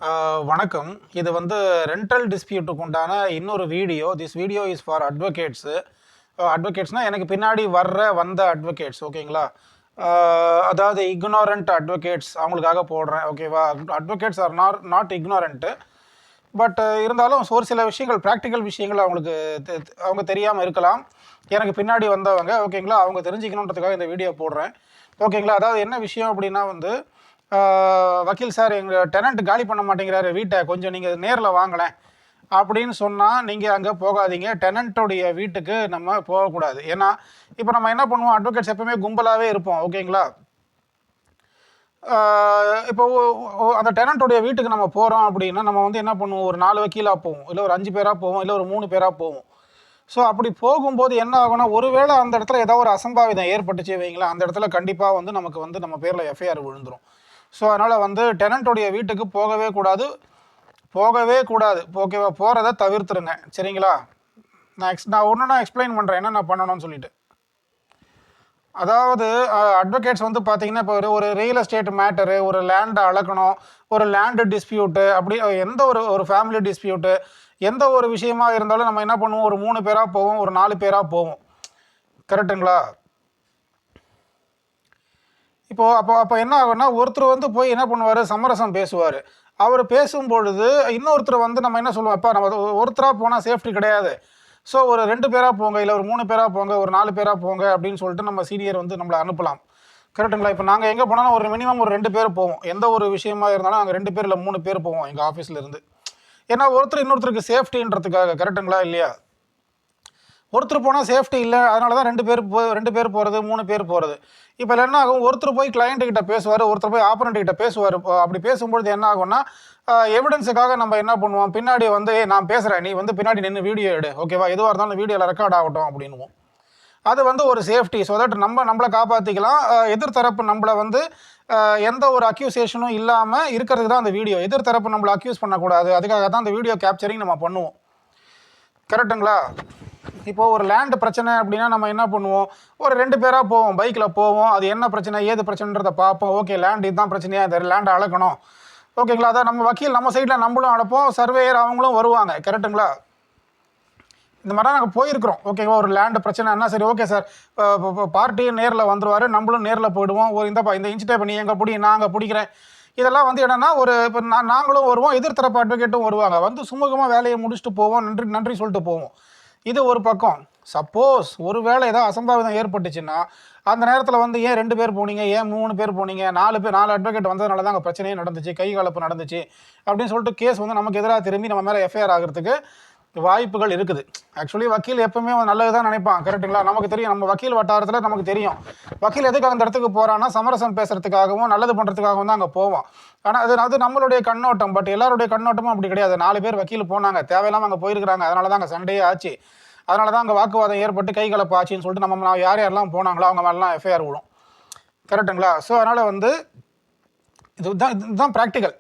வணக்கம். இது வந்து ரெண்டல் டிஸ்பியூட்டுக்கு உண்டான இன்னொரு video. This video is for advocates. அட்வொகேட்ஸ்னால் எனக்கு பின்னாடி வந்த அட்வொகேட்ஸ் ஓகேங்களா? அதாவது இக்னோரண்ட் அட்வொகேட்ஸ் அவங்களுக்காக போடுறேன் ஓகேவா? Advocates are not ignorant. But இருந்தாலும் ஒரு சில விஷயங்கள் ப்ராக்டிக்கல் விஷயங்கள் அவங்களுக்கு அவங்க தெரியாமல் இருக்கலாம். எனக்கு பின்னாடி வந்தவங்க ஓகேங்களா, அவங்க தெரிஞ்சுக்கணுன்றதுக்காக இந்த வீடியோ போடுறேன் ஓகேங்களா. அதாவது என்ன விஷயம் அப்படின்னா வந்து வக்கீல் சார் எங்கள் டெனண்ட் காலி பண்ண மாட்டேங்கிறாரு வீட்டை, கொஞ்சம் நீங்கள் நேரில் வாங்கலேன் அப்படின்னு சொன்னால் நீங்கள் அங்கே போகாதீங்க. டெனண்ட்டோடைய வீட்டுக்கு நம்ம போகக்கூடாது. ஏன்னா இப்போ நம்ம என்ன பண்ணுவோம், அட்வொகேட்ஸ் எப்பவுமே கும்பலாகவே இருப்போம் ஓகேங்களா. இப்போ அந்த டெனண்ட்டோடைய வீட்டுக்கு நம்ம போகிறோம் அப்படின்னா நம்ம வந்து என்ன பண்ணுவோம், ஒரு 4 வக்கீலாக போவோம், இல்லை ஒரு 5 பேராக போவோம், இல்லை ஒரு 3 பேராக போவோம். ஸோ அப்படி போகும்போது என்ன ஆகும்னா, ஒருவேளை அந்த இடத்துல ஏதோ ஒரு அசம்பாவிதம் ஏற்பட்டுச்சு வைங்களேன், அந்த இடத்துல கண்டிப்பாக வந்து நமக்கு வந்து நம்ம பேரில் எஃப்ஐஆர் விழுந்துடும். ஸோ அதனால் வந்து டெனண்ட்டோடைய வீட்டுக்கு போகவே கூடாது. ஓகேவா? போகிறத தவிர்த்துருங்க சரிங்களா. நான் ஒன்று எக்ஸ்பிளைன் பண்ணுறேன் என்ன நான் பண்ணணும்னு சொல்லிட்டு. அதாவது அட்வொகேட்ஸ் வந்து பார்த்தீங்கன்னா, இப்போ ஒரு ரியல் எஸ்டேட் மேட்டரு, ஒரு லேண்டை அளக்கணும், ஒரு லேண்டு டிஸ்பியூட்டு, அப்படி எந்த ஒரு ஃபேமிலி டிஸ்பியூட்டு, எந்த ஒரு விஷயமா இருந்தாலும் நம்ம என்ன பண்ணுவோம், ஒரு 3 பேராக போவோம், ஒரு 4 பேராக போவோம். கரெக்டுங்களா? இப்போது அப்போ என்ன ஆகும்னா, ஒருத்தர் வந்து போய் என்ன பண்ணுவார், சமரசம் பேசுவார். அவர் பேசும்பொழுது இன்னொருத்தர் வந்து நம்ம என்ன சொல்லுவோம், அப்போ நம்ம ஒருத்தராக போனால் சேஃப்டி கிடையாது, ஸோ ஒரு 2 பேராக போங்க, இல்லை ஒரு 3 பேராக போங்க, ஒரு 4 பேராக போங்க அப்படின்னு சொல்லிட்டு நம்ம சீனியர் வந்து நம்மளை அனுப்பலாம். கரெக்டுங்களா? இப்போ நாங்கள் எங்கே போனாலும் ஒரு மினிமம் ஒரு 2 பேர் போவோம். எந்த ஒரு விஷயமா இருந்தாலும் நாங்கள் 2 பேர் இல்லை 3 பேர் போவோம் எங்கள் ஆஃபீஸில் இருந்து. ஏன்னா ஒருத்தர் இன்னொருத்தருக்கு சேஃப்டின்றதுக்காக. கரெக்டுங்களா இல்லையா? ஒருத்தர் போனால் சேஃப்டி இல்லை, அதனால தான் 2 பேர் போகிறது, 3 பேர் போகிறது. இப்போ என்ன ஆகும், ஒருத்தர் போய் கிளைண்ட்டுக்கிட்ட பேசுவார், ஒருத்தர் போய் ஆப்பரண்ட்டுக்கிட்ட பேசுவார். அப்படி பேசும்பொழுது என்ன ஆகும்னா, எவிடன்ஸுக்காக நம்ம என்ன பண்ணுவோம், பின்னாடி வந்து நான் பேசுகிறேன், நீ வந்து பின்னாடி நின்று வீடியோ எடு ஓகேவா, எதுவாக இருந்தாலும் வீடியோவில் ரெக்கார்ட் ஆகட்டும் அப்படின்னுவோம். அது வந்து ஒரு சேஃப்டி, ஸோ தட் நம்மளை காப்பாற்றிக்கலாம். எதிர்த்தரப்பு நம்மளை வந்து எந்த ஒரு அக்யூசேஷனும் இல்லாமல் இருக்கிறதுக்கு தான் அந்த வீடியோ. எதிர்த்தரப்பு நம்மளை அக்யூஸ் பண்ணக்கூடாது, அதுக்காக தான் அந்த வீடியோ கேப்சரிங் நம்ம பண்ணுவோம். கரெக்டுங்களா? இப்போது ஒரு லேண்டு பிரச்சனை அப்படின்னா நம்ம என்ன பண்ணுவோம், ஒரு 2 பேராக போவோம், பைக்கில் போவோம், அது என்ன பிரச்சனை ஏது பிரச்சனைன்றதை பார்ப்போம். ஓகே, லேண்டு இதுதான் பிரச்சனையா, இந்த லேண்டை அளக்கணும் ஓகேங்களா. அதான் நம்ம வக்கீல் நம்ம சைடில் நம்மளும் அளப்போம், சர்வேயர் அவங்களும் வருவாங்க. கரெக்டுங்களா? இந்த மாதிரிலாம் நாங்கள் போயிருக்கிறோம் ஓகேவா. ஒரு லேண்டு பிரச்சனைனா சரி ஓகே சார், பார்ட்டியும் நேரில் வந்துடுவார், நம்மளும் நேரில் போயிடுவோம். இந்த இன்ச் டேப் நீ எங்கே பிடி, நான் அங்கே பிடிக்கிறேன். இதெல்லாம் வந்து என்னென்னா ஒரு இப்போ நாங்களும் வருவோம், எதிர்த்தரப்பு அட்வொகேட்டும் வருவாங்க, வந்து சுமூகமாக வேலையை முடிச்சுட்டு போவோம், நன்றி சொல்லிட்டு போவோம். இது ஒரு பக்கம். சப்போஸ் ஒரு வேளை ஏதோ அசம்பாவிதம் ஏற்பட்டுச்சுன்னா அந்த நேரத்தில் வந்து ஏன் 2 பேர் போனீங்க, ஏன் 3 பேர் போனீங்க, 4 அட்வொகேட் வந்ததுனால தான் அங்கே பிரச்சனையே நடந்துச்சு, கை கலப்பு நடந்துச்சு அப்படின்னு சொல்லிட்டு கேஸ் வந்து நமக்கு எதிராக திரும்பி நம்ம மேலே எஃப்ஐஆர் ஆகிறதுக்கு வாய்ப்புகள் இருக்குது. ஆக்சுவலி வக்கீல் எப்பவுமே நல்லது தான் நினைப்பான். கரெக்டுங்களா? நமக்கு தெரியும், நம்ம வக்கீல் வட்டாரத்தில் நமக்கு தெரியும் வக்கீல் எதுக்கு அந்த இடத்துக்கு போகிறான்னா சமரசம் பேசுறதுக்காகவும் நல்லது பண்ணுறதுக்காகவும் தான் அங்கே போவோம். ஆனால் அது நம்மளுடைய கண்ணோட்டம். பட் எல்லாருடைய கண்ணோட்டமும் அப்படி கிடையாது. 4 பேர் வக்கீல் போனாங்க, தேவையில்லாமல் அங்கே போயிருக்கிறாங்க, அதனால தான் அங்கே சண்டையே ஆச்சு, அதனால தான் அங்கே வாக்குவாதம் ஏற்பட்டு கை கலப்பு ஆச்சுன்னு சொல்லிட்டு நம்ம யாரெல்லாம் போனாங்களோ அவங்க மேலாம் எஃப்ஐஆர் விடும். கரெக்டுங்களா? ஸோ அதனால் வந்து இதுதான் ப்ராக்டிக்கல்.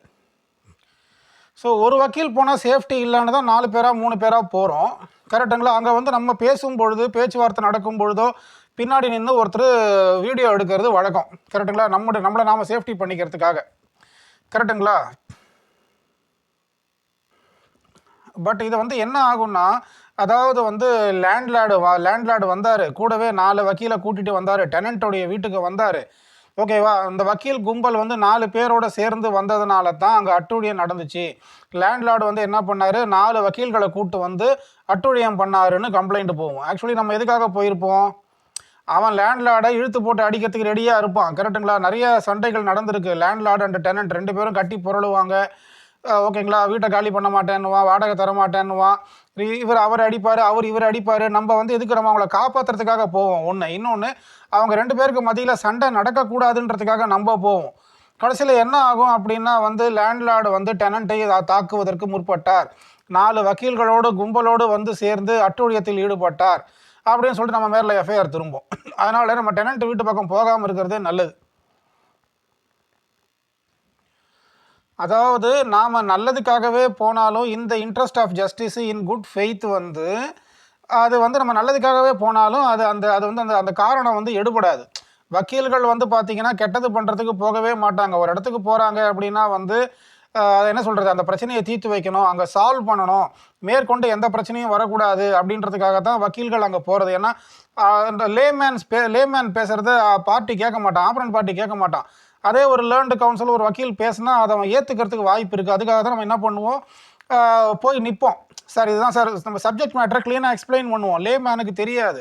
ஸோ ஒரு வக்கீல் போனால் சேஃப்டி இல்லைன்னு தான் 4 பேராக 3 பேராக போகிறோம். கரெக்டுங்களா? அங்கே வந்து நம்ம பேசும்பொழுது, பேச்சுவார்த்தை நடக்கும் பொழுதோ பின்னாடி நின்று ஒருத்தர் வீடியோ எடுக்கிறது வழக்கம். கரெக்டுங்களா? நம்மளை நாம் சேஃப்டி பண்ணிக்கிறதுக்காக. கரெக்டுங்களா? பட் இதை வந்து என்ன ஆகும்னா, அதாவது வந்து லேண்ட்லார்டு வந்தார், கூடவே 4 வக்கீலை கூட்டிகிட்டு வந்தார், டெனண்ட்டோடைய வீட்டுக்கு வந்தார் ஓகேவா. அந்த வக்கீல் கும்பல் வந்து 4 பேரோட சேர்ந்து வந்ததுனால தான் அங்கே அட்டூழியம் நடந்துச்சு. லேண்ட்லார்டு வந்து என்ன பண்ணார், 4 வக்கீல்களை கூப்பிட்டு வந்து அட்டூழியம் பண்ணாருன்னு கம்ப்ளைண்ட் போவோம். ஆக்சுவலி நம்ம எதுக்காக போயிருப்போம், அவன் லேண்ட்லார்டை இழுத்து போட்டு அடிக்கிறதுக்கு ரெடியாக இருப்பான். கரெக்டுங்களா? நிறைய சண்டைகள் நடந்திருக்கு. லேண்ட்லார்டு அண்ட் டெனண்ட் 2 பேரும் கட்டி புரளுவாங்க ஓகேங்களா. வீட்டை காலி பண்ண மாட்டேன்னுவான், வாடகை தர மாட்டேன்னுவான், அவர் அடிப்பார், இவர் அடிப்பார். நம்ம வந்து எதுக்கு, நம்ம அவங்கள காப்பாற்றுறதுக்காக போவோம் ஒன்று. இன்னொன்று, அவங்க 2 பேருக்கு மத்தியில் சண்டை நடக்கக்கூடாதுன்றதுக்காக நம்ம போவோம். கடைசியில் என்ன ஆகும் அப்படின்னா வந்து லேண்ட்லார்டு வந்து டெனண்ட்டை தாக்குவதற்கு முற்பட்டார், 4 வக்கீல்களோடு கும்பலோடு வந்து சேர்ந்து அட்டூழியத்தில் ஈடுபட்டார் அப்படின்னு சொல்லிட்டு நம்ம மேலே எஃப்ஐஆர் திரும்பும். அதனால நம்ம டெனண்ட் வீட்டு பக்கம் போகாமல் இருக்கிறதே நல்லது. அதாவது நாம் நல்லதுக்காகவே போனாலும் இந்த interest of justice in good faith வந்து அது வந்து நம்ம நல்லதுக்காகவே போனாலும் அது வந்து அந்த காரணம் வந்து எடுபடாது. வக்கீல்கள் வந்து பார்த்திங்கன்னா கெட்டது பண்ணுறதுக்கு போகவே மாட்டாங்க. ஒரு இடத்துக்கு போகிறாங்க அப்படின்னா வந்து அதை என்ன சொல்கிறது, அந்த பிரச்சனையை தீர்த்து வைக்கணும், அங்கே சால்வ் பண்ணணும், மேற்கொண்டு எந்த பிரச்சனையும் வரக்கூடாது அப்படின்றதுக்காக தான் வக்கீல்கள் அங்கே போகிறது. ஏன்னா இந்த லேமேன் பேசுகிறத பார்ட்டி கேட்க மாட்டான், ஆப்பரண்ட் பார்ட்டி கேட்க மாட்டான். அதே ஒரு லேர்ன்டு கவுன்சில் ஒரு வக்கீல் பேசுனா அதை அவன் ஏற்றுக்கிறதுக்கு வாய்ப்பு இருக்குது. அதுக்காக தான் நம்ம என்ன பண்ணுவோம், போய் நிற்போம். சார் இதுதான் சார், நம்ம சப்ஜெக்ட் மேட்டரை க்ளீனாக எக்ஸ்பிளைன் பண்ணுவோம். லேமேனுக்கு தெரியாது,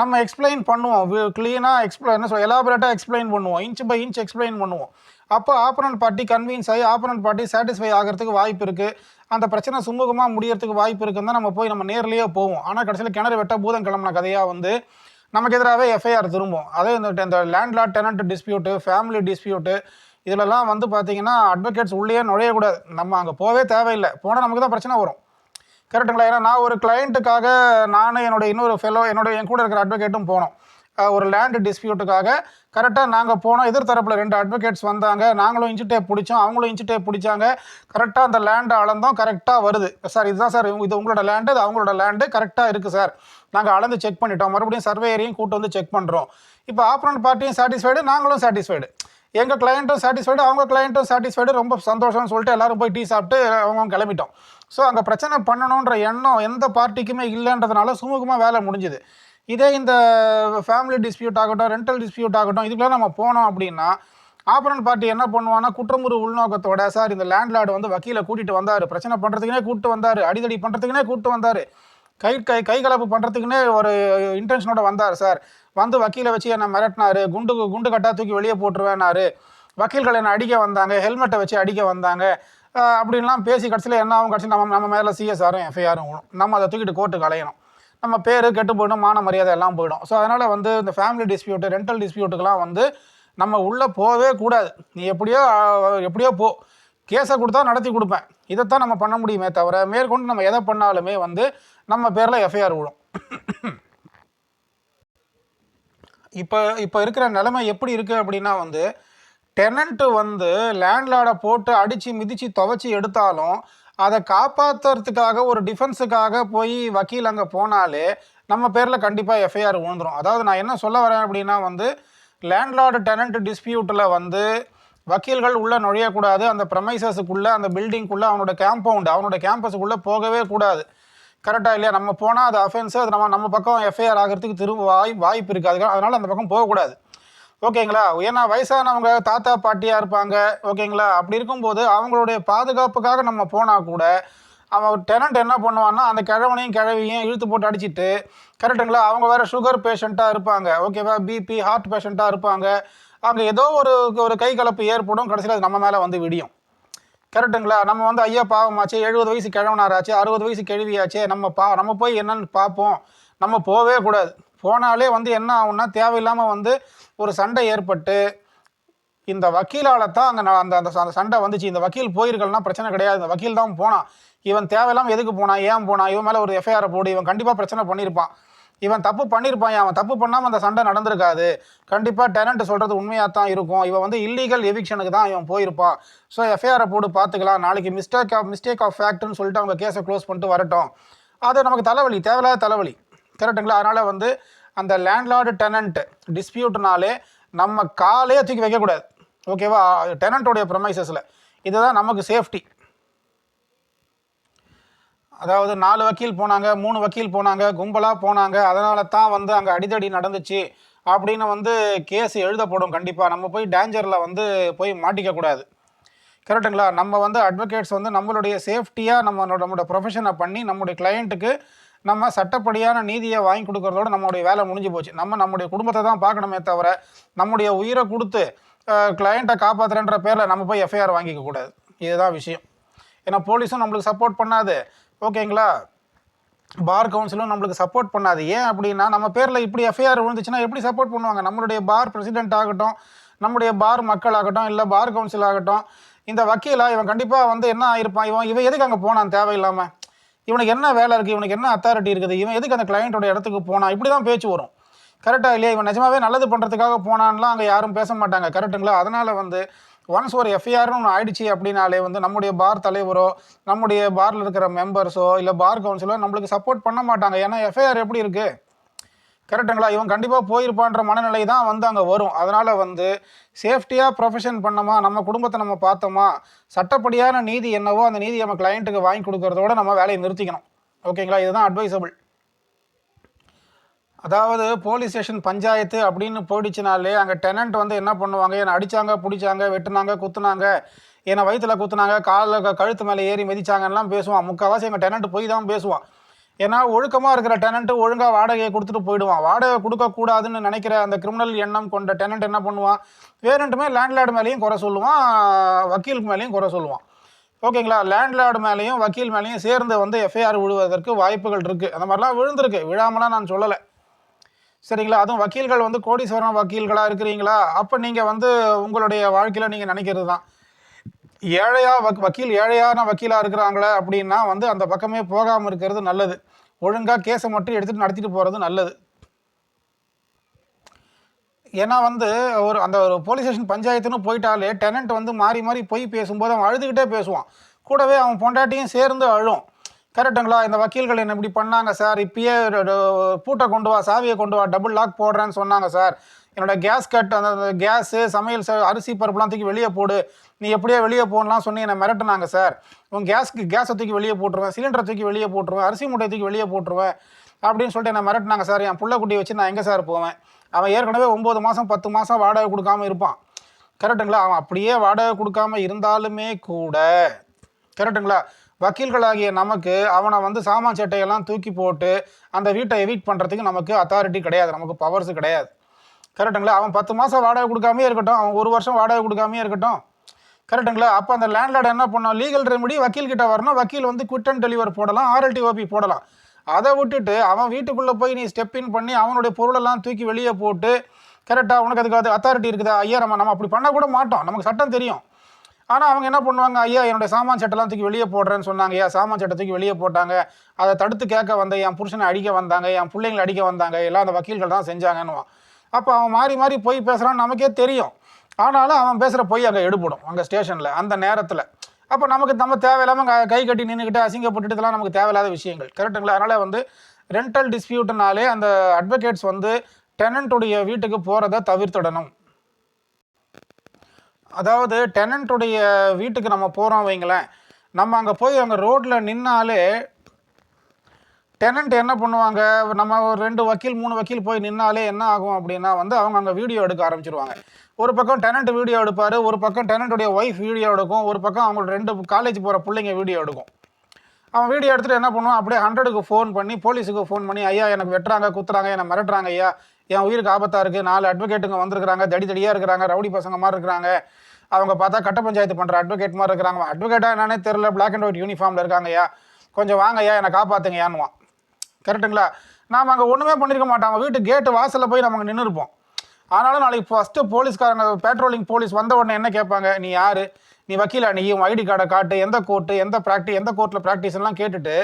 நம்ம எக்ஸ்பிளைன் பண்ணுவோம், க்ளீனாக என்ன சொல்ல எலாபரேட்டாக எக்ஸ்பிளைன் பண்ணுவோம், இன்ச் பை இன்ச் எக்ஸ்பிளைன் பண்ணுவோம். அப்போ ஆப்பரண்ட் பார்ட்டி கன்வின்ஸ் ஆகி ஆப்பரண்ட் பார்ட்டி சாட்டிஸ்ஃபை ஆகிறதுக்கு வாய்ப்பு இருக்குது, அந்த பிரச்சனை சுமூகமாக முடியறதுக்கு வாய்ப்பு இருக்குன்னு தான் நம்ம போய் நம்ம நேர்லேயே போவோம். ஆனால் கடைசியில் கிணறு வெட்ட பூதம் கிளம்பின கதையாக வந்து நமக்கு எதிராகவே எஃப்ஐஆர் திரும்பும். அதே இந்த landlord tenant dispute, family dispute, இதிலெல்லாம் வந்து பார்த்திங்கன்னா அட்வொகேட்ஸ் உள்ளே நுழையக்கூடாது. நம்ம அங்கே போகவே தேவையில்லை, போனால் நமக்கு தான் பிரச்சனை வரும். கரெக்டுங்களா? ஏன்னா நான் ஒரு கிளைண்ட்டுக்காக நானும் என் கூட இருக்கிற அட்வொகேட்டும் போனோம் ஒரு லேண்டு டிஸ்பியூட்டுக்காக. கரெக்டாக நாங்கள் போனோம், எதிர்த்தரப்பில் 2 அட்வொகேட்ஸ் வந்தாங்க, நாங்களும் இன்ச்சு டேப் பிடிச்சோம், அவங்களும் இன்ச்சு டேப் பிடிச்சாங்க. கரெக்டாக அந்த லேண்டை அளந்தோம், கரெக்டாக வருது. சார் இதுதான் சார், இது உங்களோட லேண்டு, இது அவங்களோட லேண்டு, கரெக்டாக இருக்குது சார், நாங்கள் அளந்து செக் பண்ணிட்டோம், மறுபடியும் சர்வேயரையும் கூட்டு வந்து செக் பண்ணுறோம். இப்போ ஆப்பரண்ட் பார்ட்டியும் சாட்டிஸ்ஃபைடு, நாங்களும் சாட்டிஸ்ஃபைடு, எங்கள் கிளைண்ட்டும் சாட்டிஸ்ஃபைடு, அவங்க கிளைண்ட்டும் சாட்டிஸ்ஃபைடு, ரொம்ப சந்தோஷம்னு சொல்லிட்டு எல்லோரும் போய் டீ சாப்பிட்டு அவங்க கிளம்பிட்டோம். ஸோ அங்கே பிரச்சனை பண்ணணுன்ற எண்ணம் எந்த பார்ட்டிக்குமே இல்லைன்றதுனால சுமூகமாக வேலை முடிஞ்சுது. இதே இந்த ஃபேமிலி டிஸ்பியூட் ஆகட்டும், ரெண்டல் டிஸ்பியூட் ஆகட்டும், இதுக்கெல்லாம் நம்ம போனோம் அப்படின்னா ஆப்பரண்ட் பார்ட்டி என்ன பண்ணுவான்னா குற்றமுறு உள்நோக்கத்தோட, சார் இந்த லேண்ட்லார்டு வந்து வக்கீலை கூட்டிகிட்டு வந்தார், பிரச்சனை பண்ணுறதுக்குனே கூப்பிட்டு வந்தார், அடிதடி பண்ணுறதுக்குனே கூப்பிட்டு வந்தார், கைகலப்பு பண்ணுறதுக்குன்னே ஒரு இன்டென்ஷனோட வந்தார் சார், வந்து வக்கீலை வச்சு என்னை மிரட்டினார், குண்டு கட்டா தூக்கி வெளியே போட்டுருவேனாரு, வக்கீல்கள் என்னை அடிக்க வந்தாங்க, ஹெல்மெட்டை வச்சு அடிக்க வந்தாங்க அப்படின்லாம் பேசி கடைசியில் என்ன ஆகும், கடைசியில் நம்ம மேலே சிஎஸ்ஆரும் எஃப்ஐஆரும் விடும், நம்ம அதை தூக்கிட்டு கோர்ட்டுக்கு அலையணும், நம்ம பேர் கெட்டு போயிடும், மான மரியாதை எல்லாம் போயிடும். ஸோ அதனால் வந்து இந்த ஃபேமிலி டிஸ்பியூட்டு, ரெண்டல் டிஸ்பியூட்டுக்கெலாம் வந்து நம்ம உள்ளே போகவே கூடாது. நீ எப்படியோ போ, கேஸை கொடுத்தா நடத்தி கொடுப்பேன், இதைத்தான் நம்ம பண்ண முடியுமே தவிர மேற்கொண்டு நம்ம எதை பண்ணாலுமே வந்து நம்ம பேரில் எஃப்ஐஆர் விடும். இப்போ இருக்கிற நிலைமை எப்படி இருக்குது அப்படின்னா வந்து டெனண்ட்டு வந்து லேண்ட்லார்டை போட்டு அடித்து மிதித்து துவைச்சி எடுத்தாலும் அதை காப்பாற்றுறதுக்காக ஒரு டிஃபென்ஸுக்காக போய் வக்கீல் அங்கே போனாலே நம்ம பேரில் கண்டிப்பாக எஃப்ஐஆர் விழுந்துடும். அதாவது நான் என்ன சொல்ல வரேன் அப்படின்னா வந்து லேண்ட்லார்டு டெனண்ட் டிஸ்பியூட்டில் வந்து வக்கீல்கள் உள்ளே நுழையக்கூடாது, அந்த ப்ரெமைசஸுக்குள்ளே, அந்த பில்டிங்குள்ளே, அவனோட கேம்பஸுக்குள்ளே போகவே கூடாது. கரெக்டாக இல்லையா? நம்ம போனால் அது அஃபென்ஸு, அது நம்ம பக்கம் எஃப்ஐஆர் ஆகிறதுக்கு திரும்ப வாய்ப்பு இருக்குது, அதனால் அந்த பக்கம் போகக்கூடாது. ஓகேங்களா? ஏன்னா வயசானவங்க தாத்தா பாட்டியாக இருப்பாங்க. ஓகேங்களா? அப்படி இருக்கும்போது அவங்களுடைய பாதுகாப்புக்காக நம்ம போனால் கூட அவன் டெனண்ட் என்ன பண்ணுவான்னா அந்த கிழவியும் இழுத்து போட்டு அடிச்சுட்டு, கரெக்டுங்களா, அவங்க வேறு சுகர் பேஷண்ட்டாக இருப்பாங்க, ஓகேவா, பிபி ஹார்ட் பேஷண்ட்டாக இருப்பாங்க, அங்கே ஏதோ ஒரு கை கலப்பு ஏற்படும், கடைசியில் அது நம்ம மேலே வந்து விடியும். கரெக்டுங்களா? நம்ம வந்து ஐயா பாவமாச்சு, 70 வயசு கிழவனாராச்சு, 60 வயசு கிழவியாச்சே, நம்ம போய் என்னன்னு பார்ப்போம், நம்ம போகவே கூடாது. போனாலே வந்து என்ன ஆகும்னா தேவையில்லாமல் வந்து ஒரு சண்டை ஏற்பட்டு இந்த வக்கீலால் தான் அங்கே அந்த சண்டை வந்துச்சு. இந்த வக்கீல் போயிருக்கலன்னா பிரச்சனை கிடையாது, இந்த வக்கீல் தான் போனான், இவன் தேவையில்லாமல் எதுக்கு போனான், ஏன் போனான், இவன் மேலே ஒரு எஃப்ஐஆரை போடு, இவன் கண்டிப்பாக பிரச்சனை பண்ணியிருப்பான், இவன் தப்பு பண்ணியிருப்பான், அவன் தப்பு பண்ணாமல் அந்த சண்டை நடந்திருக்காது, கண்டிப்பாக டெனண்ட் சொல்கிறது உண்மையாக தான் இருக்கும், இவன் வந்து இல்லீகல் எவிக்ஷனுக்கு தான் இவன் போயிருப்பான், ஸோ எஃப்ஐஆரை போட்டு பார்த்துக்கலாம், நாளைக்கு மிஸ்டேக் ஆஃப் ஃபேக்ட்னு சொல்லிட்டு அவங்க கேஸை க்ளோஸ் பண்ணிட்டு வரட்டும். அது நமக்கு தலைவலி, தேவையில்லாத தலைவலி. கரெக்டுங்களா? அதனால் வந்து அந்த லேண்ட்லார்டு டெனண்ட் டிஸ்பியூட்னாலே நம்ம காலையே தூக்கி வைக்கக்கூடாது. ஓகேவா? டெனண்ட்டோடைய ப்ரெமைசஸில் இதுதான் நமக்கு சேஃப்டி. அதாவது 4 வக்கீல் போனாங்க, 3 வக்கீல் போனாங்க, கும்பலாக போனாங்க, அதனால தான் வந்து அங்கே அடிதடி நடந்துச்சு அப்படின்னு வந்து கேஸ் எழுதப்படும். கண்டிப்பாக நம்ம போய் டேஞ்சரில் வந்து போய் மாட்டிக்கக்கூடாது. கரெக்டுங்களா? நம்ம வந்து அட்வொகேட்ஸ் வந்து நம்மளுடைய சேஃப்டியாக நம்மளோட ப்ரொஃபஷனை பண்ணி நம்முடைய கிளையண்ட்டுக்கு நம்ம சட்டப்படியான நீதியை வாங்கி கொடுக்குறதோட நம்மளுடைய வேலை முடிஞ்சு போச்சு. நம்முடைய குடும்பத்தை தான் பார்க்கணுமே தவிர நம்முடைய உயிரை கொடுத்து கிளையண்ட்டை காப்பாற்றுறன்ற பேரில் நம்ம போய் எஃப்ஐஆர் வாங்கிக்க கூடாது. இதுதான் விஷயம். ஏன்னா போலீஸும் நம்மளுக்கு சப்போர்ட் பண்ணாது, ஓகேங்களா, பார் கவுன்சிலும் நம்மளுக்கு சப்போர்ட் பண்ணாது. ஏன் அப்படின்னா நம்ம பேரில் இப்படி எஃப்ஐஆர் விழுந்துச்சுன்னா எப்படி சப்போர்ட் பண்ணுவாங்க? நம்மளுடைய பார் பிரசிடென்ட் ஆகட்டும், நம்முடைய பார் மக்கள் ஆகட்டும், இல்லை பார் கவுன்சில் ஆகட்டும், இந்த வக்கீலா இவன் கண்டிப்பாக வந்து என்ன ஆயிருப்பான், இவன் எதுக்கு அங்கே போனான் தேவையில்லாமல், இவனுக்கு என்ன வேலை இருக்குது, இவனுக்கு என்ன அத்தாரிட்டி இருக்குது, இவன் எதுக்கு அந்த கிளையண்ட்டோட இடத்துக்கு போனான், இப்படி தான் பேச்சு வரும். கரெக்டாக இல்லையா? இவன் நிஜமாவே நல்லது பண்ணுறதுக்காக போனான்லாம் அங்கே யாரும் பேச மாட்டாங்க. கரெக்டுங்களா? அதனால் வந்து ஒன்ஸ் ஒரு எஃப்ஐஆர்னு ஒன்று ஆயிடுச்சு அப்படின்னாலே வந்து நம்முடைய பார் தலைவரோ, நம்முடைய பாரில் இருக்கிற மெம்பர்ஸோ, இல்லை பார் கவுன்சிலோ நம்மளுக்கு சப்போர்ட் பண்ண மாட்டாங்க. ஏன்னா எஃப்ஐஆர் எப்படி இருக்குது? கரெக்டுங்களா? இவன் கண்டிப்பாக போயிருப்பான்ற மனநிலை தான் வந்து அங்கே வரும். அதனால் வந்து சேஃப்டியாக ப்ரொஃபஷன் பண்ணோமா, நம்ம குடும்பத்தை நம்ம பார்த்தோமா, சட்டப்படியான நீதி என்னவோ அந்த நீதி நம்ம கிளையண்ட்டுக்கு வாங்கி கொடுக்கறதோட நம்ம வேலையை நிறுத்திக்கணும். ஓகேங்களா? இதுதான் அட்வைசபிள். அதாவது போலீஸ் ஸ்டேஷன் பஞ்சாயத்து அப்படின்னு போயிடுச்சுனாலே அங்கே டெனண்ட் வந்து என்ன பண்ணுவாங்க, என்னை அடித்தாங்க, பிடிச்சாங்க, வெட்டுனாங்க, குத்துனாங்க, என்னை வயிற்றில் குத்துனாங்க, காலில் கழுத்து மேலே ஏறி மிதிச்சாங்கலாம் பேசுவான். முக்கால்வாசி எங்கள் டெனண்ட் போய் தான் பேசுவான். ஏன்னா ஒழுக்கமாக இருக்கிற டெனண்ட்டு ஒழுங்காக வாடகையை கொடுத்துட்டு போயிடுவான். வாடகை கொடுக்கக்கூடாதுன்னு நினைக்கிற அந்த கிரிமினல் எண்ணம் கொண்ட டெனண்ட் என்ன பண்ணுவான், வேறுண்டுமே லேண்ட்லார்டு மேலேயும் குறை சொல்லுவான், வக்கீலுக்கு மேலேயும் குறை சொல்லுவான். ஓகேங்களா? லேண்ட்லார்டு மேலேயும் வக்கீல் மேலேயும் சேர்ந்து வந்து எஃப்ஐஆர் விழுவதற்கு வாய்ப்புகள் இருக்குது. அந்த மாதிரிலாம் விழுந்திருக்கு, விழாமலாம் நான் சொல்லலை. சரிங்களா? அதுவும் வக்கீல்கள் வந்து கோடீஸ்வரன் வக்கீல்களாக இருக்கிறீங்களா, அப்போ நீங்கள் வந்து உங்களுடைய வாழ்க்கையில் நீங்கள் நினைக்கிறது தான் வக்கீல் ஏழையான வக்கீலாக இருக்கிறாங்களே அப்படின்னா வந்து அந்த பக்கமே போகாமல் இருக்கிறது நல்லது. ஒழுங்காக கேஸை மட்டும் எடுத்துகிட்டு நடத்திட்டு போகிறது நல்லது. ஏன்னா வந்து ஒரு போலீஸ் ஸ்டேஷன் பஞ்சாயத்துன்னு போயிட்டாலே டெனண்ட் வந்து மாறி மாறி போய் பேசும்போது அவன் அழுதுகிட்டே பேசுவான். கூடவே அவன் பொண்டாட்டியும் சேர்ந்து அழும். கரெக்டுங்களா? இந்த வக்கீல்கள் என்ன இப்படி பண்ணாங்க சார், இப்பயே பூட்டை கொண்டு வா, சாவியை கொண்டு வா, டபுள் லாக் போடுறேன்னு சொன்னாங்க சார், என்னோட கேஸ் கட் அந்த கேஸு சமையல் அரிசி பருப்புலாம் தூக்கி வெளியே போடு, நீ எப்படியே வெளியே போடலாம் சொல்லி என்னை மிரட்டினாங்க சார், உன் கேஸை தூக்கி வெளியே போட்டுருவேன், சிலிண்டரை தூக்கி வெளியே போட்டுருவேன், அரிசி மூட்டை தூக்கி வெளியே போட்டுருவேன் அப்படின்னு சொல்லிட்டு என்னை மிரட்டினாங்க சார். என் பிள்ளைக்குட்டியை வச்சு நான் எங்கே சார் போவேன்? அவன் ஏற்கனவே 9 மாதம் 10 மாதம் வாடகை கொடுக்காமல் இருப்பான். கரெக்டுங்களா? அவன் அப்படியே வாடகை கொடுக்காம இருந்தாலுமே கூட கரெக்டுங்களா, வக்கீல்களாகிய நமக்கு அவனை வந்து சாமான் சட்டையெல்லாம் தூக்கி போட்டு அந்த வீட்டை எவிட் பண்ணுறதுக்கு நமக்கு அத்தாரிட்டி கிடையாது, நமக்கு பவர்ஸ் கிடையாது. கரெக்டுங்களா? அவன் 10 மாதம் வாடகை கொடுக்காமே இருக்கட்டும், அவன் 1 வருஷம் வாடகை கொடுக்காமே இருக்கட்டும். கரெக்டுங்களா? அப்போ அந்த லேண்ட்லார்டு என்ன பண்ணோம், லீகல் ரெமெடி வக்கீல்கிட்ட வரணும், வக்கீல் வந்து குவிட் அண்ட் டெலிவர் போடலாம், RLTOP போடலாம். அதை விட்டுட்டு அவன் வீட்டுக்குள்ளே போய் நீ ஸ்டெப் இன் பண்ணி அவனுடைய பொருளெல்லாம் தூக்கி வெளியே போட்டு கரெக்டாக உனக்கு அதுக்கு அத்தாரிட்டி இருக்குதா? ஐயா நம்ம அப்படி பண்ணக்கூட மாட்டோம், நமக்கு சட்டம் தெரியும். ஆனால் அவங்க என்ன பண்ணுவாங்க, ஐயா என்னுடைய சாமான் சட்டெல்லாம் தூக்கி வெளியே போடுறேன்னு சொன்னாங்க, ஐயா சாமான் சட்டை தூக்கி வெளியே போட்டாங்க, அதை தடுத்து கேட்க வந்த என் புருஷனை அடிக்க வந்தாங்க, என் பிள்ளைங்களை அடிக்க வந்தாங்க, எல்லாம் அந்த வக்கீல்கள் தான் செஞ்சாங்கன்னுவான். அப்போ அவன் மாறி மாறி பொய் பேசுகிறான்னு நமக்கே தெரியும். ஆனாலும் அவன் பேசுகிற பொய் அங்கே எடுபடும் அங்கே ஸ்டேஷனில் அந்த நேரத்தில். அப்போ நம்ம தேவையில்லாமல் கை கட்டி நின்றுக்கிட்டு அசிங்கப்பட்டுட்டு இதெல்லாம் நமக்கு தேவையில்லாத விஷயங்கள். கரெக்டுங்களா? அதனால் வந்து ரெண்டல் டிஸ்பியூட்னாலே அந்த அட்வொகேட்ஸ் வந்து டெனண்ட்டுடைய வீட்டுக்கு போகிறத தவிர்த்திடணும். அதாவது டெனண்ட்டுடைய வீட்டுக்கு நம்ம போகிறோம் வைங்களேன், நம்ம அங்கே போய் அங்கே ரோட்டில் நின்னாலே டெனண்ட் என்ன பண்ணுவாங்க, நம்ம ஒரு 2 வக்கீல் 3 வக்கீல் போய் நின்னாலே என்ன ஆகும் அப்படின்னா வந்து அவங்க அங்கே வீடியோ எடுக்க ஆரம்பிச்சிருவாங்க. ஒரு பக்கம் டெனண்ட் வீடியோ எடுப்பார், ஒரு பக்கம் டெனண்ட்டுடைய ஒய்ஃப் வீடியோ எடுக்கும், ஒரு பக்கம் அவங்களோட 2 காலேஜ் போகிற பிள்ளைங்க வீடியோ எடுக்கும். அவன் வீடியோ எடுத்துகிட்டு என்ன பண்ணுவான், அப்படியே 100க்கு ஃபோன் பண்ணி போலீஸுக்கு ஃபோன் பண்ணி, ஐயா எனக்கு வெட்டுறாங்க குத்துறாங்க, என்னை மிரட்டுறாங்க ஐயா, என் உயிருக்கு ஆபத்தாக இருக்குது, 4 அட்வொகேட்டுங்க வந்திருக்கிறாங்க, தடியாக இருக்கிறாங்க, ரவுடி பசங்க மாதிரி இருக்கிறாங்க, அவங்க பார்த்தா கட்ட பஞ்சாயத்து பண்ணுற அட்வொகேட் மாதிரி இருக்கிறாங்க, அட்வொகேட்டாக என்னன்னே தெரில, பிளாக் அண்ட் ஒயிட் யூனிஃபார்மில் இருக்காங்கய்யா, கொஞ்சம் வாங்கய்யா என்னை காப்பாற்றுங்கயான்னுவான். கரெக்டுங்களா? நாம் அங்கே ஒன்றுமே பண்ணியிருக்க மாட்டாங்க, வீட்டு கேட்டு வாசலில் போய் நம்ம அங்கே நின்று இருப்போம். ஆனாலும் நாளைக்கு ஃபஸ்ட்டு போலீஸ்காரங்க பேட்ரோலிங் போலீஸ் வந்த உடனே என்ன கேட்பாங்க, நீ யார், நீ வக்கீலா, நீ உன் ஐடி கார்டை காட்டு, எந்த கோர்ட்டு எந்த கோர்ட்டில் ப்ராக்டிஸ்லாம் கேட்டுட்டு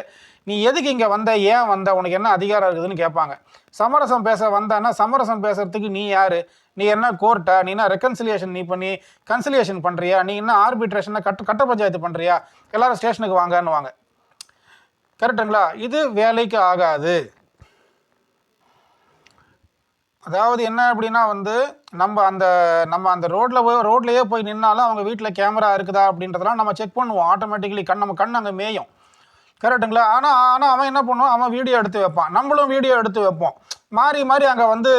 நீ எதுக்கு இங்கே வந்த, ஏன் வந்த, உனக்கு என்ன அதிகாரம் இருக்குதுன்னு கேட்பாங்க. சமரசம் பேச வந்தான்னா சமரசம் பேசுறதுக்கு நீ யார், நீ என்ன கோர்ட்டா, நீ என்ன ரெக்கன்சிலியேஷன் நீ பண்ணி கன்சிலியேஷன் பண்ணுறியா, நீ என்ன ஆர்பிட்ரேஷனை கட்ட பஞ்சாயத்து பண்ணுறியா, எல்லாரும் ஸ்டேஷனுக்கு வாங்கன்னுவாங்க. கரெக்டுங்களா? இது வேலைக்கு ஆகாது. அதாவது என்ன அப்படின்னா வந்து நம்ம அந்த ரோட்லேயே போய் நின்னாலும் அவங்க வீட்டில் கேமரா இருக்குதா அப்படின்றதெல்லாம் நம்ம செக் பண்ணுவோம் ஆட்டோமேட்டிக்கலி. நம்ம கண் அங்கே மேயும். கரெக்டுங்களா? ஆனால் அவன் என்ன பண்ணுவான், அவன் வீடியோ எடுத்து வைப்பான், நம்மளும் வீடியோ எடுத்து வைப்போம். மாறி மாறி அங்கே வந்து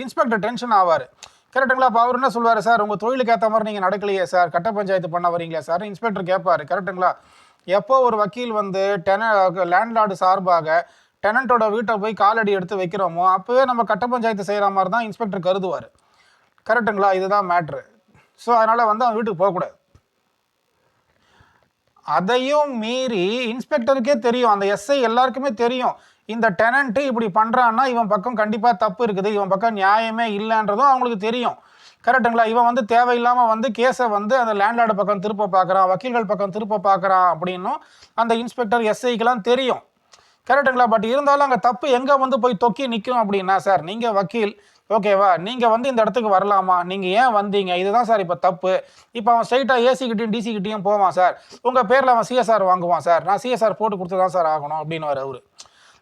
இன்ஸ்பெக்டர் டென்ஷன் ஆவார். கரெக்டுங்களா? அப்போ அவர் என்ன சொல்லுவார், சார் உங்கள் தொழிலுக்கு ஏற்ற மாதிரி நீங்கள் நடக்கலையே சார், கட்ட பஞ்சாயத்து பண்ண வரீங்களா சார், இன்ஸ்பெக்டர் கேட்பார். கரெக்டுங்களா? எப்போ ஒரு வக்கீல் வந்து லேண்ட்லார்டு சார்பாக டெனண்ட்டோட வீட்டை போய் காலடி எடுத்து வைக்கிறோமோ அப்போவே நம்ம கட்ட பஞ்சாயத்து செய்கிற மாதிரி தான் இன்ஸ்பெக்டர் கருதுவார். கரெக்டுங்களா? இதுதான் மேட்ரு. ஸோ அதனால் வந்து அவன் வீட்டுக்கு போகக்கூடாது. அதையும் மீறி இன்ஸ்பெக்டருக்கே தெரியும், அந்த எஸ்ஐ எல்லாருக்குமே தெரியும், இந்த டெனண்ட்டு இப்படி பண்ணுறான்னா இவன் பக்கம் கண்டிப்பாக தப்பு இருக்குது, இவன் பக்கம் நியாயமே இல்லைன்றதும் அவங்களுக்கு தெரியும். கரெக்டுங்களா? இவன் வந்து தேவையில்லாமல் வந்து கேஸை வந்து அந்த லேண்ட்லார்டு பக்கம் திருப்ப பார்க்குறான், வக்கீல்கள் பக்கம் திருப்ப பார்க்குறான் அப்படின்னும் அந்த இன்ஸ்பெக்டர் எஸ்ஐக்கெல்லாம் தெரியும். கரெக்டுங்களா? பட் இருந்தாலும் அங்கே தப்பு எங்கே வந்து போய் தொக்கி நிற்கும் அப்படின்னா, சார் நீங்கள் வக்கீல் ஓகேவா, நீங்கள் வந்து இந்த இடத்துக்கு வரலாமா, நீங்கள் ஏன் வந்தீங்க, இதுதான் சார் இப்போ தப்பு. இப்போ அவன் ஸ்ட்ரைட்டாக ஏசிக்கிட்டையும் டிசிக்கிட்டையும் போவான், சார் உங்கள் பேரில் அவன் சிஎஸ்ஆர் வாங்குவான், சார் நான் சிஎஸ்ஆர் போட்டு கொடுத்து தான் சார் ஆகணும் அப்படின்னு அவர்.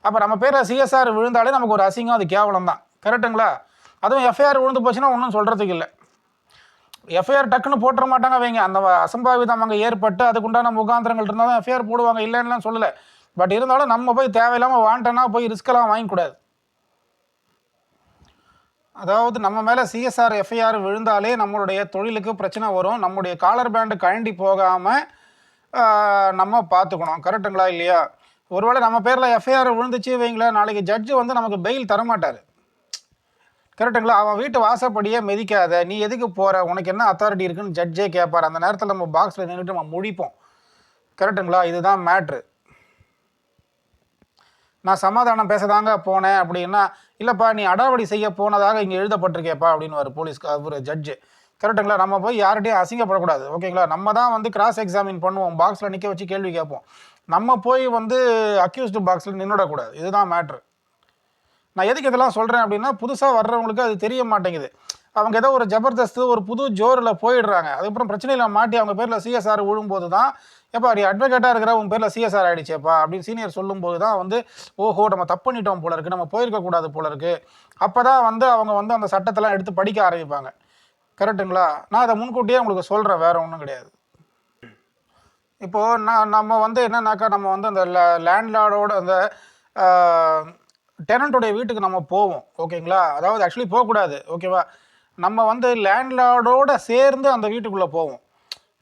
அப்போ நம்ம பேரில் சிஎஸ்ஆர் விழுந்தாலே நமக்கு ஒரு அசிங்கம், அது கேவலம் தான். கரெக்டுங்களா? அதுவும் எஃப்ஐஆர் விழுந்து போச்சுன்னா ஒன்றும் சொல்கிறதுக்கு இல்லை. எஃப்ஐஆர் டக்குன்னு போட்டுற மாட்டாங்க வைங்க. அந்த அசம்பாவிதம் அங்கே ஏற்பட்டு அதுக்குண்டான முகாந்திரங்கள் இருந்தால் தான் எஃப்ஐஆர் போடுவாங்க, இல்லைன்னுலாம் சொல்லலை. பட் இருந்தாலும் நம்ம போய் தேவையில்லாமல் வாண்டனா போய் ரிஸ்கெல்லாம் வாங்கிக்கூடாது. அதாவது நம்ம மேலே சிஎஸ்ஆர் எஃப்ஐஆர் விழுந்தாலே நம்மளுடைய தொழிலுக்கு பிரச்சனை வரும். நம்முடைய காலர் பேண்டு கழண்டி போகாமல் நம்ம பார்த்துக்கணும். கரெக்டுங்களா இல்லையா? ஒருவேளை நம்ம பேரில் எஃப்ஐஆர் விழுந்துச்சு வைங்களேன், நாளைக்கு ஜட்ஜு வந்து நமக்கு பெயில் தரமாட்டார். கரெக்டுங்களா? அவன் வீட்டு வாசப்படியே மிதிக்காத, நீ எதுக்கு போகிற, உனக்கு என்ன அத்தாரிட்டி இருக்குன்னு ஜட்ஜே கேட்பார். அந்த நேரத்தில் நம்ம பாக்ஸில் நின்றுட்டு நம்ம முழிப்போம். கரெக்டுங்களா? இதுதான் மேட்ரு. நான் சமாதானம் பேசதாங்க போனேன் அப்படின்னா, இல்லைப்பா நீ அடாவடி செய்ய போனதாக இங்கே எழுதப்பட்டிருக்கேப்பா அப்படின்னுவார் போலீஸ்க்கு அவர் ஜட்ஜு. கரெக்டுங்களா? நம்ம போய் யார்கிட்டையும் அசிங்கப்படக்கூடாது. ஓகேங்களா? நம்ம தான் வந்து கிராஸ் எக்ஸாமின் பண்ணுவோம், பாக்ஸில் நிற்க வச்சு கேள்வி கேட்போம். நம்ம போய் வந்து அக்யூஸ்டு பாக்ஸில் நின்றுடக்கூடாது. இதுதான் மேட்ரு. நான் எதுக்கு இதெல்லாம் சொல்கிறேன் அப்படின்னா, புதுசாக வர்றவங்களுக்கு அது தெரிய மாட்டேங்குது. அவங்க ஏதோ ஒரு ஜபர்தஸ்து ஒரு புது ஜோரில் போயிடுறாங்க. அதுக்கப்புறம் பிரச்சனையில் மாட்டி அவங்க பேரில் சிஎஸ்ஆர் விழும்போது தான், எப்பா நீ அட்வொகேட்டாக இருக்கிற உன் பேரில் சிஎஸ்ஆர் ஆகிடுச்சேப்பா அப்படின்னு சீனியர் சொல்லும்போது தான் வந்து, ஓஹோ நம்ம தப்பு பண்ணிட்டோம் போல இருக்குது, நம்ம போயிருக்கக்கூடாது போல இருக்குது. அப்போ தான் வந்து அவங்க வந்து அந்த சட்டத்தெல்லாம் எடுத்து படிக்க ஆரம்பிப்பாங்க. கரெக்டுங்களா? நான் அதை முன்கூட்டியே உங்களுக்கு சொல்கிறேன், வேறு ஒன்றும் கிடையாது. இப்போது நம்ம வந்து என்னன்னாக்கா, நம்ம வந்து அந்த லேண்ட்லார்டோட அந்த டெனண்ட்டுடைய வீட்டுக்கு நம்ம போவோம். ஓகேங்களா? அதாவது ஆக்சுவலி போகக்கூடாது. ஓகேவா? நம்ம வந்து லேண்ட்லார்டோட சேர்ந்து அந்த வீட்டுக்குள்ளே போவோம்.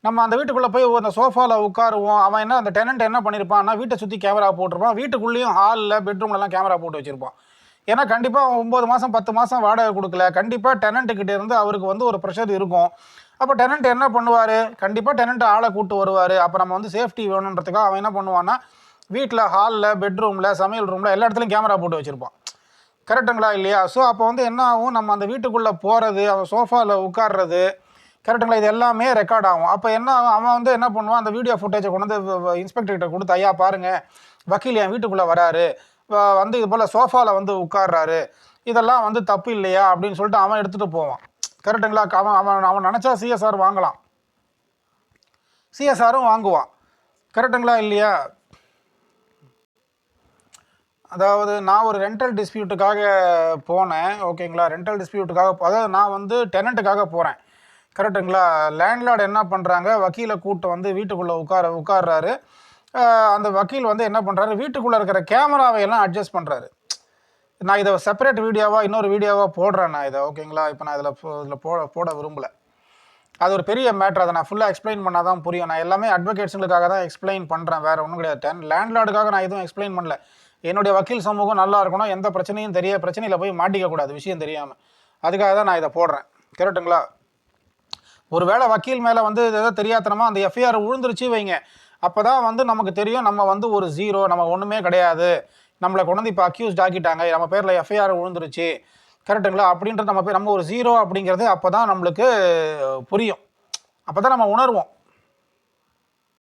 நம்ம அந்த வீட்டுக்குள்ளே போய் அந்த சோஃபாவில் உட்காருவோம். அவன் என்ன, அந்த டெனண்ட் என்ன பண்ணியிருப்பான்னா, வீட்டை சுற்றி கேமரா போட்டிருப்பான். வீட்டுக்குள்ளேயும் ஹாலில் பெட்ரூம்லலாம் கேமரா போட்டு வச்சுருப்பான். ஏன்னா கண்டிப்பாக அவன் 9 மாதம் 10 மாதம் வாடகை கொடுக்கல. கண்டிப்பாக டெனண்ட்டுக்கிட்டே இருந்து அவருக்கு வந்து ஒரு ப்ரெஷர் இருக்கும். அப்போ டெனண்ட் என்ன பண்ணுவார், கண்டிப்பாக டெனண்ட் ஆளை கூப்பிட்டு வருவார். அப்போ நம்ம வந்து சேஃப்டி வேணுன்றதுக்காக அவன் என்ன பண்ணுவான்னா, வீட்டில் ஹாலில் பெட்ரூமில் சமையல் ரூமில் எல்லா இடத்துலையும் கேமரா போட்டு வச்சுருப்பான். கரெக்டுங்களா இல்லையா? ஸோ அப்போ வந்து என்ன ஆகும், நம்ம அந்த வீட்டுக்குள்ளே போகிறது, அவன் சோஃபாவில் உட்கார்றது, கரெக்டுங்களா, இது எல்லாமே ரெக்கார்ட் ஆகும். அப்போ என்ன ஆகும், அவன் வந்து என்ன பண்ணுவான், அந்த வீடியோ ஃபுட்டேஜை கொண்டு வந்து இன்ஸ்பெக்டர்கிட்ட கொடுத்து, ஐயா பாருங்கள் வக்கீல் என் வீட்டுக்குள்ளே வராரு, வந்து இது போல் சோஃபாவில் வந்து உட்கார்றாரு, இதெல்லாம் வந்து தப்பு இல்லையா அப்படின்னு சொல்லிட்டு அவன் எடுத்துகிட்டு போவான். கரெக்டுங்களா? அவன் நினச்சா சிஎஸ்ஆர் வாங்கலாம், சிஎஸ்ஆரும் வாங்குவான். கரெக்டுங்களா இல்லையா? அதாவது நான் ஒரு ரெண்டல் டிஸ்பியூட்டுக்காக போனேன். ஓகேங்களா? ரெண்டல் டிஸ்பியூட்டுக்காக, அதாவது நான் வந்து டெனண்ட்டுக்காக போகிறேன். கரெக்டுங்களா? லேண்ட்லார்டு என்ன பண்ணுறாங்க, வக்கீலை கூப்பிட்டு வந்து வீட்டுக்குள்ளே உட்கார்றாரு. அந்த வக்கீல் வந்து என்ன பண்ணுறாரு, வீட்டுக்குள்ளே இருக்கிற கேமராவை எல்லாம் அட்ஜஸ்ட் பண்ணுறாரு. நான் இதை செப்பரேட் வீடியோவாக இன்னொரு வீடியோவாக போடுறேன் நான் இதை. ஓகேங்களா? இப்போ நான் இதில் போட விரும்பலை. அது ஒரு பெரிய மேட்ரு. அதை நான் ஃபுல்லாக எக்ஸ்பிளைன் பண்ணால் தான் புரியும். நான் எல்லாமே அட்வொகேட்ஸுங்களுக்காக தான் எக்ஸ்பிளைன் பண்ணுறேன், வேறு ஒன்றும் கிடையாது. லேண்ட்லார்டுக்காக நான் எதுவும் எக்ஸ்பிளைன் பண்ணல. என்னுடைய வக்கீல் சமூகம் நல்லா இருக்கணும், எந்த பிரச்சனையும் பிரச்சனையில் போய் மாட்டிக்கக்கூடாது விஷயம் தெரியாமல். அதுக்காக தான் நான் இதை போடுறேன். கரெக்டுங்களா? ஒரு வேளை வக்கீல் மேலே வந்து ஏதோ தெரியாதனமாக அந்த எஃப்ஐஆர் விழுந்துருச்சு வைங்க, அப்போ தான் வந்து நமக்கு தெரியும் நம்ம வந்து ஒரு ஜீரோ, நம்ம ஒன்றுமே கிடையாது, நம்மளை கொண்டு வந்து இப்போ அக்யூஸ்ட் ஆக்கிட்டாங்க, நம்ம பேரில் எஃப்ஐஆர் விழுந்துருச்சு, கரெக்டுங்களா, அப்படின்றது நம்ம ஒரு ஜீரோ அப்படிங்கிறது அப்போ தான் நம்மளுக்கு புரியும். அப்போ தான் நம்ம உணர்வோம்.